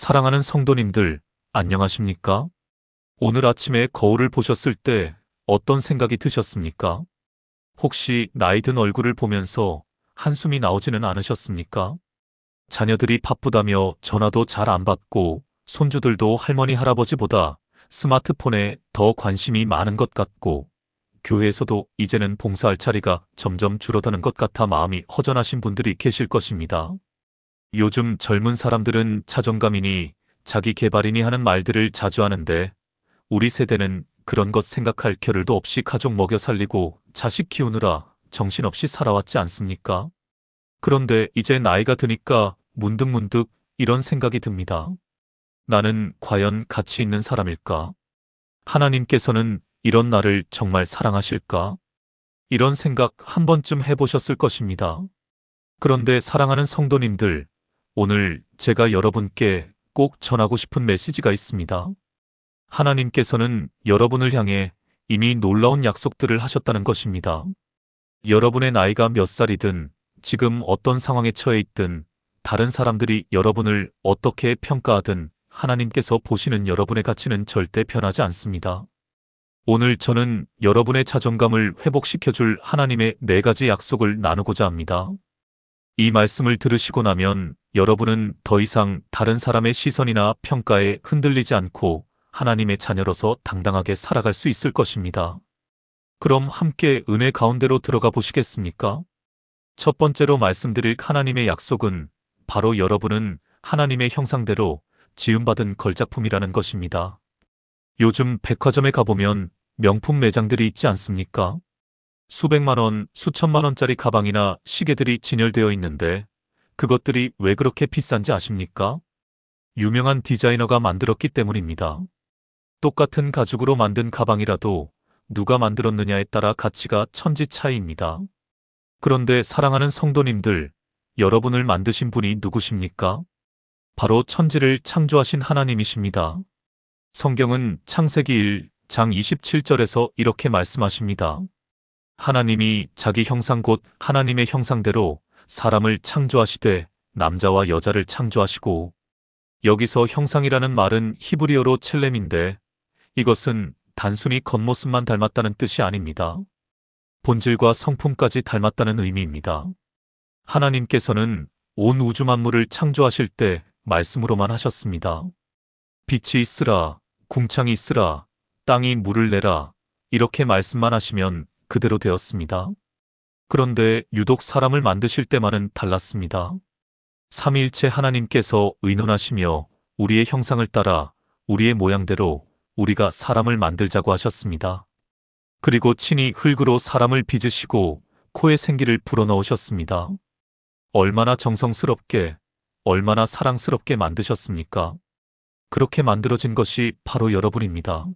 사랑하는 성도님들, 안녕하십니까? 오늘 아침에 거울을 보셨을 때 어떤 생각이 드셨습니까? 혹시 나이 든 얼굴을 보면서 한숨이 나오지는 않으셨습니까? 자녀들이 바쁘다며 전화도 잘 안 받고 손주들도 할머니 할아버지보다 스마트폰에 더 관심이 많은 것 같고 교회에서도 이제는 봉사할 자리가 점점 줄어드는 것 같아 마음이 허전하신 분들이 계실 것입니다. 요즘 젊은 사람들은 자존감이니 자기 개발이니 하는 말들을 자주 하는데 우리 세대는 그런 것 생각할 겨를도 없이 가족 먹여 살리고 자식 키우느라 정신없이 살아왔지 않습니까? 그런데 이제 나이가 드니까 문득문득 이런 생각이 듭니다. 나는 과연 가치 있는 사람일까? 하나님께서는 이런 나를 정말 사랑하실까? 이런 생각 한 번쯤 해보셨을 것입니다. 그런데 사랑하는 성도님들, 오늘 제가 여러분께 꼭 전하고 싶은 메시지가 있습니다. 하나님께서는 여러분을 향해 이미 놀라운 약속들을 하셨다는 것입니다. 여러분의 나이가 몇 살이든 지금 어떤 상황에 처해 있든 다른 사람들이 여러분을 어떻게 평가하든 하나님께서 보시는 여러분의 가치는 절대 변하지 않습니다. 오늘 저는 여러분의 자존감을 회복시켜줄 하나님의 4가지 약속을 나누고자 합니다. 이 말씀을 들으시고 나면 여러분은 더 이상 다른 사람의 시선이나 평가에 흔들리지 않고 하나님의 자녀로서 당당하게 살아갈 수 있을 것입니다. 그럼 함께 은혜 가운데로 들어가 보시겠습니까? 첫 번째로 말씀드릴 하나님의 약속은 바로 여러분은 하나님의 형상대로 지음받은 걸작품이라는 것입니다. 요즘 백화점에 가보면 명품 매장들이 있지 않습니까? 수백만 원, 수천만 원짜리 가방이나 시계들이 진열되어 있는데 그것들이 왜 그렇게 비싼지 아십니까? 유명한 디자이너가 만들었기 때문입니다. 똑같은 가죽으로 만든 가방이라도 누가 만들었느냐에 따라 가치가 천지 차이입니다. 그런데 사랑하는 성도님들, 여러분을 만드신 분이 누구십니까? 바로 천지를 창조하신 하나님이십니다. 성경은 창세기 1장 27절에서 이렇게 말씀하십니다. 하나님이 자기 형상 곧 하나님의 형상대로 사람을 창조하시되 남자와 여자를 창조하시고, 여기서 형상이라는 말은 히브리어로 첼렘인데 이것은 단순히 겉모습만 닮았다는 뜻이 아닙니다. 본질과 성품까지 닮았다는 의미입니다. 하나님께서는 온 우주 만물을 창조하실 때 말씀으로만 하셨습니다. 빛이 있으라, 궁창이 있으라, 땅이 물을 내라, 이렇게 말씀만 하시면 그대로 되었습니다. 그런데 유독 사람을 만드실 때만은 달랐습니다. 삼위일체 하나님께서 의논하시며 우리의 형상을 따라 우리의 모양대로 우리가 사람을 만들자고 하셨습니다. 그리고 친히 흙으로 사람을 빚으시고 코에 생기를 불어넣으셨습니다. 얼마나 정성스럽게, 얼마나 사랑스럽게 만드셨습니까? 그렇게 만들어진 것이 바로 여러분입니다.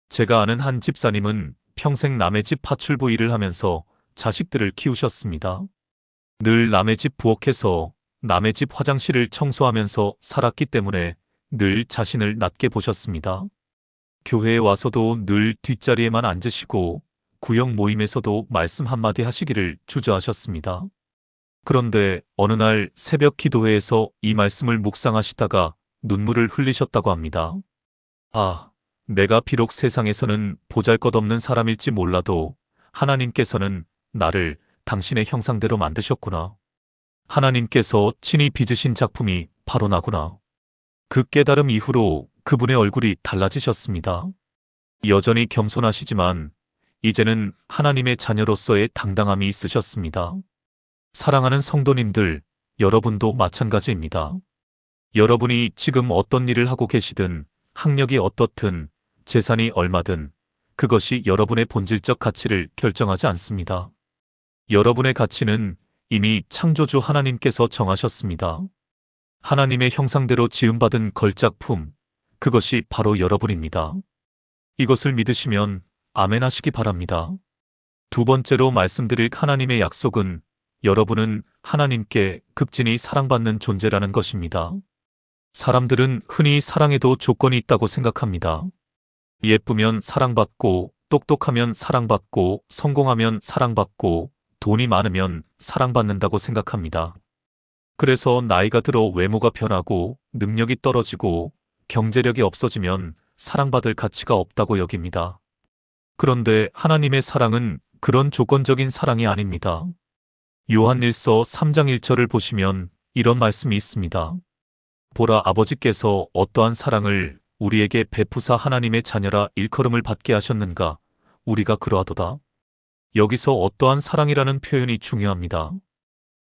제가 아는 한 집사님은 평생 남의 집 파출부 일을 하면서 자식들을 키우셨습니다. 늘 남의 집 부엌에서 남의 집 화장실을 청소하면서 살았기 때문에 늘 자신을 낮게 보셨습니다. 교회에 와서도 늘 뒷자리에만 앉으시고 구역 모임에서도 말씀 한마디 하시기를 주저하셨습니다. 그런데 어느 날 새벽 기도회에서 이 말씀을 묵상하시다가 눈물을 흘리셨다고 합니다. 아, 내가 비록 세상에서는 보잘것없는 사람일지 몰라도 하나님께서는 나를 당신의 형상대로 만드셨구나. 하나님께서 친히 빚으신 작품이 바로 나구나. 그 깨달음 이후로 그분의 얼굴이 달라지셨습니다. 여전히 겸손하시지만 이제는 하나님의 자녀로서의 당당함이 있으셨습니다. 사랑하는 성도님들, 여러분도 마찬가지입니다. 여러분이 지금 어떤 일을 하고 계시든 학력이 어떻든 재산이 얼마든 그것이 여러분의 본질적 가치를 결정하지 않습니다. 여러분의 가치는 이미 창조주 하나님께서 정하셨습니다. 하나님의 형상대로 지음받은 걸작품, 그것이 바로 여러분입니다. 이것을 믿으시면 아멘 하시기 바랍니다. 두 번째로 말씀드릴 하나님의 약속은 여러분은 하나님께 극진히 사랑받는 존재라는 것입니다. 사람들은 흔히 사랑에도 조건이 있다고 생각합니다. 예쁘면 사랑받고, 똑똑하면 사랑받고, 성공하면 사랑받고, 돈이 많으면 사랑받는다고 생각합니다. 그래서 나이가 들어 외모가 변하고 능력이 떨어지고 경제력이 없어지면 사랑받을 가치가 없다고 여깁니다. 그런데 하나님의 사랑은 그런 조건적인 사랑이 아닙니다. 요한일서 3장 1절을 보시면 이런 말씀이 있습니다. 보라, 아버지께서 어떠한 사랑을 우리에게 베푸사 하나님의 자녀라 일컬음을 받게 하셨는가, 우리가 그러하도다. 여기서 어떠한 사랑이라는 표현이 중요합니다.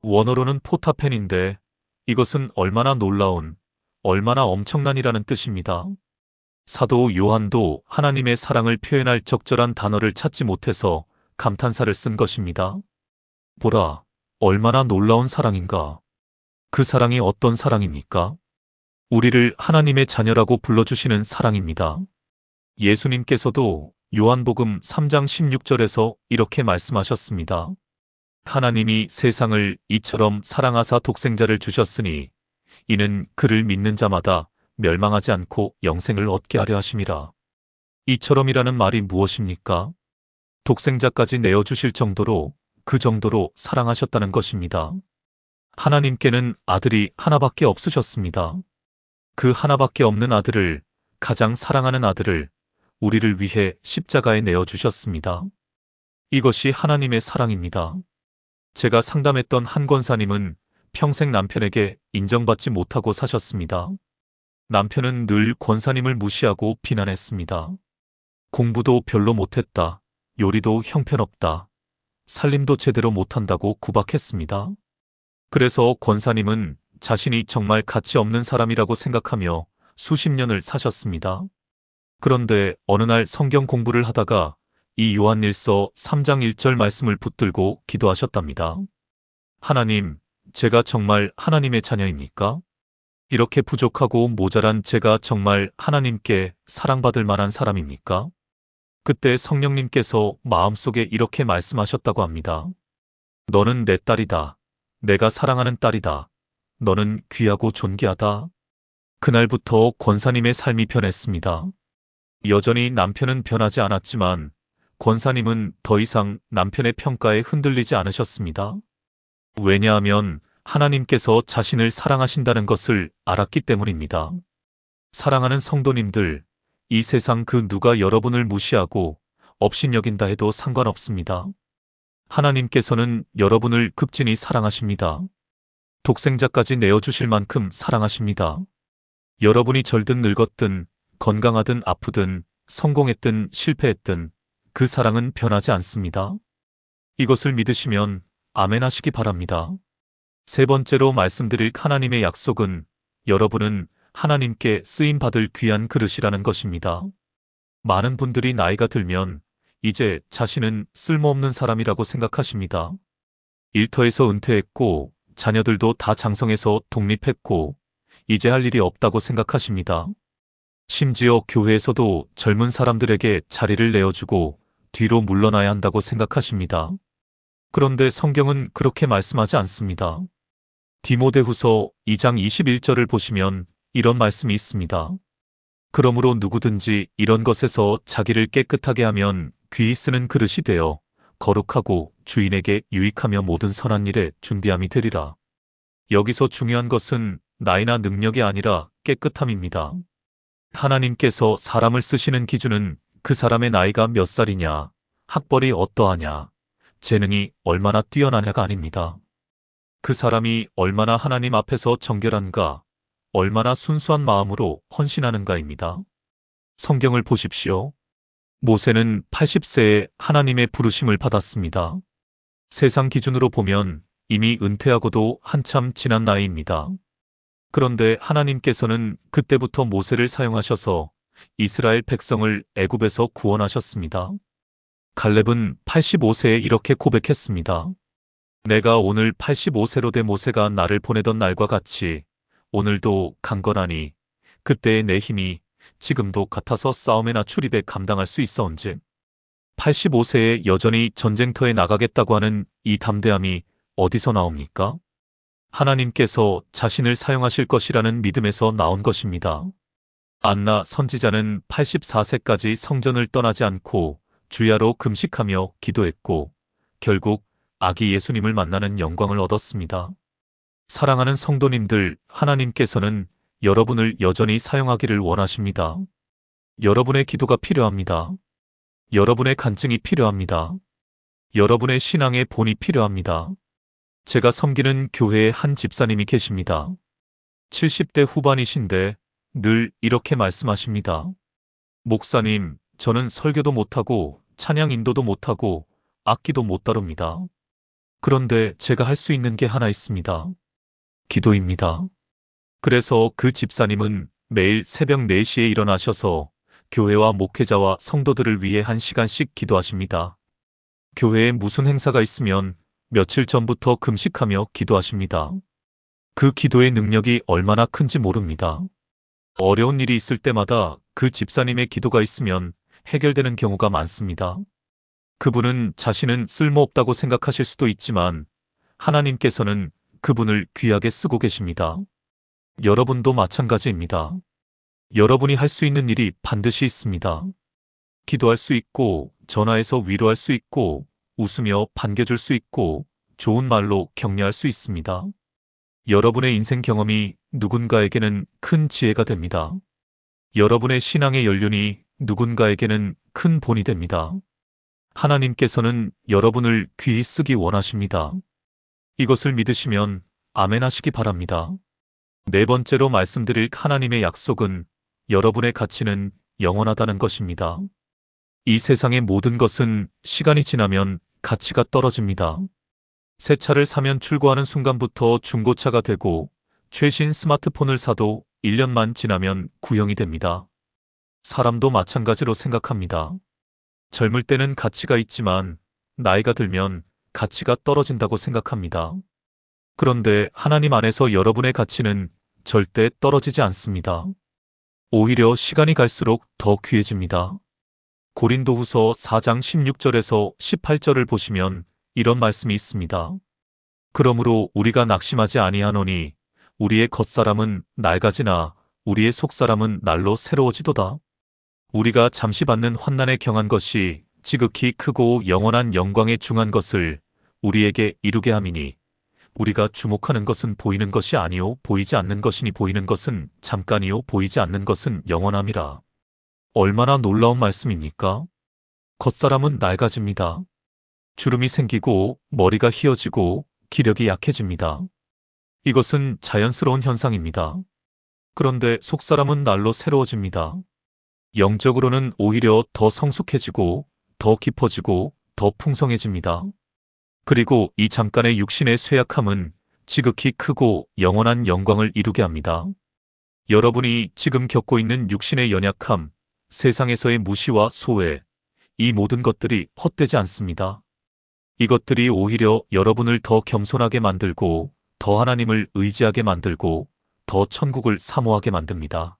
원어로는 포타펜인데 이것은 얼마나 놀라운, 얼마나 엄청난이라는 뜻입니다. 사도 요한도 하나님의 사랑을 표현할 적절한 단어를 찾지 못해서 감탄사를 쓴 것입니다. 보라, 얼마나 놀라운 사랑인가. 그 사랑이 어떤 사랑입니까? 우리를 하나님의 자녀라고 불러주시는 사랑입니다. 예수님께서도 요한복음 3장 16절에서 이렇게 말씀하셨습니다. 하나님이 세상을 이처럼 사랑하사 독생자를 주셨으니 이는 그를 믿는 자마다 멸망하지 않고 영생을 얻게 하려 하심이라. 이처럼이라는 말이 무엇입니까? 독생자까지 내어주실 정도로, 그 정도로 사랑하셨다는 것입니다. 하나님께는 아들이 하나밖에 없으셨습니다. 그 하나밖에 없는 아들을, 가장 사랑하는 아들을 우리를 위해 십자가에 내어주셨습니다. 이것이 하나님의 사랑입니다. 제가 상담했던 한 권사님은 평생 남편에게 인정받지 못하고 사셨습니다. 남편은 늘 권사님을 무시하고 비난했습니다. 공부도 별로 못했다. 요리도 형편없다. 살림도 제대로 못한다고 구박했습니다. 그래서 권사님은 자신이 정말 가치 없는 사람이라고 생각하며 수십 년을 사셨습니다. 그런데 어느 날 성경 공부를 하다가 이 요한일서 3장 1절 말씀을 붙들고 기도하셨답니다. 하나님, 제가 정말 하나님의 자녀입니까? 이렇게 부족하고 모자란 제가 정말 하나님께 사랑받을 만한 사람입니까? 그때 성령님께서 마음속에 이렇게 말씀하셨다고 합니다. 너는 내 딸이다. 내가 사랑하는 딸이다. 너는 귀하고 존귀하다. 그날부터 권사님의 삶이 변했습니다. 여전히 남편은 변하지 않았지만 권사님은 더 이상 남편의 평가에 흔들리지 않으셨습니다. 왜냐하면 하나님께서 자신을 사랑하신다는 것을 알았기 때문입니다. 사랑하는 성도님들, 이 세상 그 누가 여러분을 무시하고 업신여긴다 해도 상관없습니다. 하나님께서는 여러분을 극진히 사랑하십니다. 독생자까지 내어주실 만큼 사랑하십니다. 여러분이 절든 늙었든 건강하든 아프든 성공했든 실패했든 그 사랑은 변하지 않습니다. 이것을 믿으시면 아멘 하시기 바랍니다. 세 번째로 말씀드릴 하나님의 약속은 여러분은 하나님께 쓰임받을 귀한 그릇이라는 것입니다. 많은 분들이 나이가 들면 이제 자신은 쓸모없는 사람이라고 생각하십니다. 일터에서 은퇴했고 자녀들도 다 장성해서 독립했고 이제 할 일이 없다고 생각하십니다. 심지어 교회에서도 젊은 사람들에게 자리를 내어주고 뒤로 물러나야 한다고 생각하십니다. 그런데 성경은 그렇게 말씀하지 않습니다. 디모데후서 2장 21절을 보시면 이런 말씀이 있습니다. 그러므로 누구든지 이런 것에서 자기를 깨끗하게 하면 귀히 쓰는 그릇이 되어 거룩하고 주인에게 유익하며 모든 선한 일에 준비함이 되리라. 여기서 중요한 것은 나이나 능력이 아니라 깨끗함입니다. 하나님께서 사람을 쓰시는 기준은 그 사람의 나이가 몇 살이냐, 학벌이 어떠하냐, 재능이 얼마나 뛰어나냐가 아닙니다. 그 사람이 얼마나 하나님 앞에서 정결한가, 얼마나 순수한 마음으로 헌신하는가입니다. 성경을 보십시오. 모세는 80세에 하나님의 부르심을 받았습니다. 세상 기준으로 보면 이미 은퇴하고도 한참 지난 나이입니다. 그런데 하나님께서는 그때부터 모세를 사용하셔서 이스라엘 백성을 애굽에서 구원하셨습니다. 갈렙은 85세에 이렇게 고백했습니다. 내가 오늘 85세로 된 모세가 나를 보내던 날과 같이 오늘도 강건하니 그때의 내 힘이 지금도 같아서 싸움에나 출입에 감당할 수 있어온즉 85세에 여전히 전쟁터에 나가겠다고 하는 이 담대함이 어디서 나옵니까? 하나님께서 자신을 사용하실 것이라는 믿음에서 나온 것입니다. 안나 선지자는 84세까지 성전을 떠나지 않고 주야로 금식하며 기도했고 결국 아기 예수님을 만나는 영광을 얻었습니다. 사랑하는 성도님들, 하나님께서는 여러분을 여전히 사용하기를 원하십니다. 여러분의 기도가 필요합니다. 여러분의 간증이 필요합니다. 여러분의 신앙의 본이 필요합니다. 제가 섬기는 교회에 한 집사님이 계십니다. 70대 후반이신데 늘 이렇게 말씀하십니다. 목사님, 저는 설교도 못하고 찬양 인도도 못하고 악기도 못 다룹니다. 그런데 제가 할 수 있는 게 하나 있습니다. 기도입니다. 그래서 그 집사님은 매일 새벽 4시에 일어나셔서 교회와 목회자와 성도들을 위해 1시간씩 기도하십니다. 교회에 무슨 행사가 있으면 며칠 전부터 금식하며 기도하십니다. 그 기도의 능력이 얼마나 큰지 모릅니다. 어려운 일이 있을 때마다 그 집사님의 기도가 있으면 해결되는 경우가 많습니다. 그분은 자신은 쓸모없다고 생각하실 수도 있지만 하나님께서는 그분을 귀하게 쓰고 계십니다. 여러분도 마찬가지입니다. 여러분이 할 수 있는 일이 반드시 있습니다. 기도할 수 있고, 전화해서 위로할 수 있고, 웃으며 반겨줄 수 있고, 좋은 말로 격려할 수 있습니다. 여러분의 인생 경험이 누군가에게는 큰 지혜가 됩니다. 여러분의 신앙의 연륜이 누군가에게는 큰 본이 됩니다. 하나님께서는 여러분을 귀히 쓰기 원하십니다. 이것을 믿으시면 아멘 하시기 바랍니다. 네 번째로 말씀드릴 하나님의 약속은 여러분의 가치는 영원하다는 것입니다. 이 세상의 모든 것은 시간이 지나면 가치가 떨어집니다. 새 차를 사면 출고하는 순간부터 중고차가 되고 최신 스마트폰을 사도 1년만 지나면 구형이 됩니다. 사람도 마찬가지로 생각합니다. 젊을 때는 가치가 있지만 나이가 들면 가치가 떨어진다고 생각합니다. 그런데 하나님 안에서 여러분의 가치는 절대 떨어지지 않습니다. 오히려 시간이 갈수록 더 귀해집니다. 고린도후서 4장 16절에서 18절을 보시면 이런 말씀이 있습니다. 그러므로 우리가 낙심하지 아니하노니 우리의 겉사람은 낡아지나 우리의 속사람은 날로 새로워지도다. 우리가 잠시 받는 환난에 경한 것이 지극히 크고 영원한 영광에 중한 것을 우리에게 이루게 함이니 우리가 주목하는 것은 보이는 것이 아니요 보이지 않는 것이니 보이는 것은 잠깐이요 보이지 않는 것은 영원함이라. 얼마나 놀라운 말씀입니까? 겉사람은 낡아집니다. 주름이 생기고 머리가 휘어지고 기력이 약해집니다. 이것은 자연스러운 현상입니다. 그런데 속사람은 날로 새로워집니다. 영적으로는 오히려 더 성숙해지고 더 깊어지고 더 풍성해집니다. 그리고 이 잠깐의 육신의 쇠약함은 지극히 크고 영원한 영광을 이루게 합니다. 여러분이 지금 겪고 있는 육신의 연약함, 세상에서의 무시와 소외, 이 모든 것들이 헛되지 않습니다. 이것들이 오히려 여러분을 더 겸손하게 만들고 더 하나님을 의지하게 만들고 더 천국을 사모하게 만듭니다.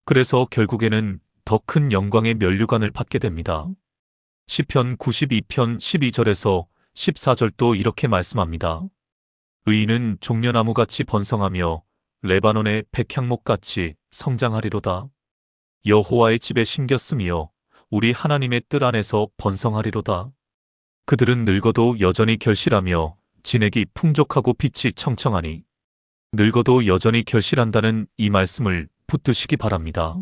그래서 결국에는 더 큰 영광의 면류관을 받게 됩니다. 시편 92편 12절에서 14절도 이렇게 말씀합니다. 의인은 종려나무같이 번성하며 레바논의 백향목같이 성장하리로다. 여호와의 집에 심겼으며 우리 하나님의 뜰 안에서 번성하리로다. 그들은 늙어도 여전히 결실하며 진액이 풍족하고 빛이 청청하니 늙어도 여전히 결실한다는 이 말씀을 붙드시기 바랍니다.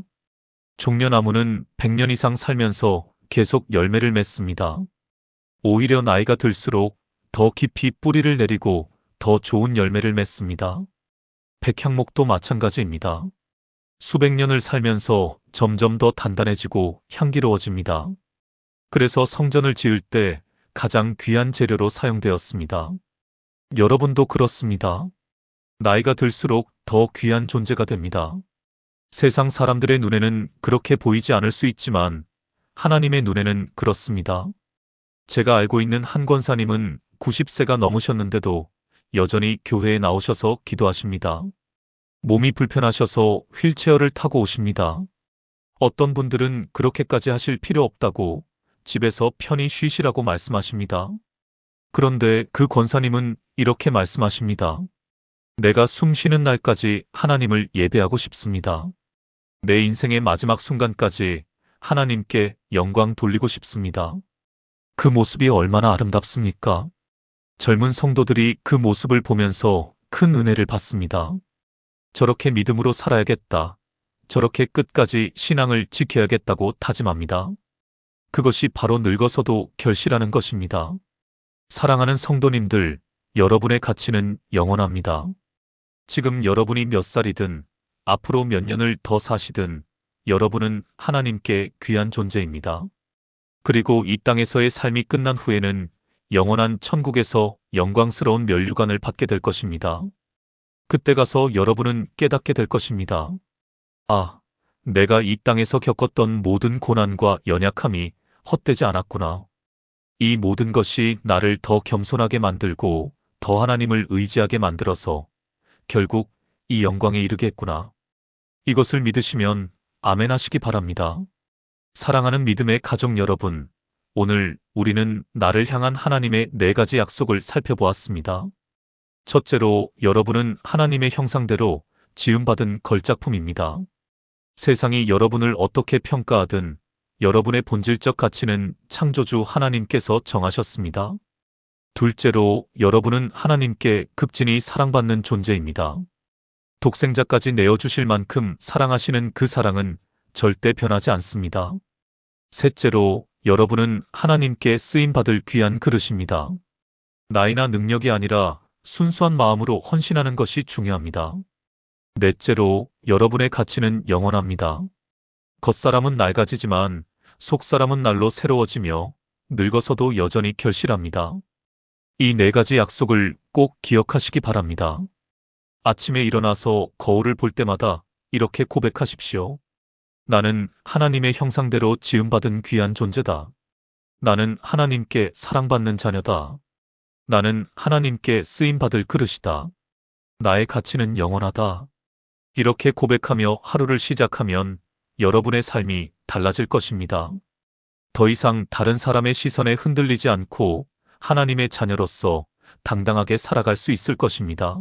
종려나무는 100년 이상 살면서 계속 열매를 맺습니다. 오히려 나이가 들수록 더 깊이 뿌리를 내리고 더 좋은 열매를 맺습니다. 백향목도 마찬가지입니다. 수백 년을 살면서 점점 더 단단해지고 향기로워집니다. 그래서 성전을 지을 때 가장 귀한 재료로 사용되었습니다. 여러분도 그렇습니다. 나이가 들수록 더 귀한 존재가 됩니다. 세상 사람들의 눈에는 그렇게 보이지 않을 수 있지만 하나님의 눈에는 그렇습니다. 제가 알고 있는 한 권사님은 90세가 넘으셨는데도 여전히 교회에 나오셔서 기도하십니다. 몸이 불편하셔서 휠체어를 타고 오십니다. 어떤 분들은 그렇게까지 하실 필요 없다고 집에서 편히 쉬시라고 말씀하십니다. 그런데 그 권사님은 이렇게 말씀하십니다. 내가 숨 쉬는 날까지 하나님을 예배하고 싶습니다. 내 인생의 마지막 순간까지 하나님께 영광 돌리고 싶습니다. 그 모습이 얼마나 아름답습니까? 젊은 성도들이 그 모습을 보면서 큰 은혜를 받습니다. 저렇게 믿음으로 살아야겠다. 저렇게 끝까지 신앙을 지켜야겠다고 다짐합니다. 그것이 바로 늙어서도 결실하는 것입니다. 사랑하는 성도님들, 여러분의 가치는 영원합니다. 지금 여러분이 몇 살이든 앞으로 몇 년을 더 사시든 여러분은 하나님께 귀한 존재입니다. 그리고 이 땅에서의 삶이 끝난 후에는 영원한 천국에서 영광스러운 면류관을 받게 될 것입니다. 그때 가서 여러분은 깨닫게 될 것입니다. 아, 내가 이 땅에서 겪었던 모든 고난과 연약함이 헛되지 않았구나. 이 모든 것이 나를 더 겸손하게 만들고 더 하나님을 의지하게 만들어서 결국 이 영광에 이르겠구나. 이것을 믿으시면 아멘 하시기 바랍니다. 사랑하는 믿음의 가족 여러분, 오늘 우리는 나를 향한 하나님의 4가지 약속을 살펴보았습니다. 첫째로, 여러분은 하나님의 형상대로 지음받은 걸작품입니다. 세상이 여러분을 어떻게 평가하든 여러분의 본질적 가치는 창조주 하나님께서 정하셨습니다. 둘째로, 여러분은 하나님께 급진히 사랑받는 존재입니다. 독생자까지 내어주실 만큼 사랑하시는 그 사랑은 절대 변하지 않습니다. 셋째로, 여러분은 하나님께 쓰임받을 귀한 그릇입니다. 나이나 능력이 아니라 순수한 마음으로 헌신하는 것이 중요합니다. 넷째로, 여러분의 가치는 영원합니다. 겉사람은 낡아지지만 속사람은 날로 새로워지며 늙어서도 여전히 결실합니다. 이 4가지 약속을 꼭 기억하시기 바랍니다. 아침에 일어나서 거울을 볼 때마다 이렇게 고백하십시오. 나는 하나님의 형상대로 지음받은 귀한 존재다. 나는 하나님께 사랑받는 자녀다. 나는 하나님께 쓰임받을 그릇이다. 나의 가치는 영원하다. 이렇게 고백하며 하루를 시작하면 여러분의 삶이 달라질 것입니다. 더 이상 다른 사람의 시선에 흔들리지 않고 하나님의 자녀로서 당당하게 살아갈 수 있을 것입니다.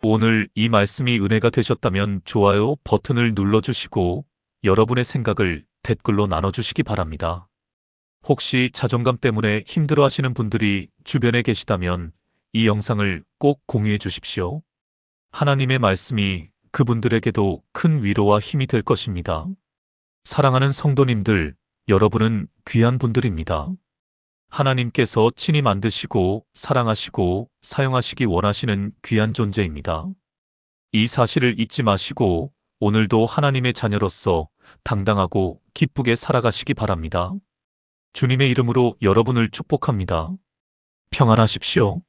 오늘 이 말씀이 은혜가 되셨다면 좋아요 버튼을 눌러주시고 여러분의 생각을 댓글로 나눠주시기 바랍니다. 혹시 자존감 때문에 힘들어하시는 분들이 주변에 계시다면 이 영상을 꼭 공유해 주십시오. 하나님의 말씀이 그분들에게도 큰 위로와 힘이 될 것입니다. 사랑하는 성도님들, 여러분은 귀한 분들입니다. 하나님께서 친히 만드시고 사랑하시고 사용하시기 원하시는 귀한 존재입니다. 이 사실을 잊지 마시고 오늘도 하나님의 자녀로서 당당하고 기쁘게 살아가시기 바랍니다. 주님의 이름으로 여러분을 축복합니다. 평안하십시오.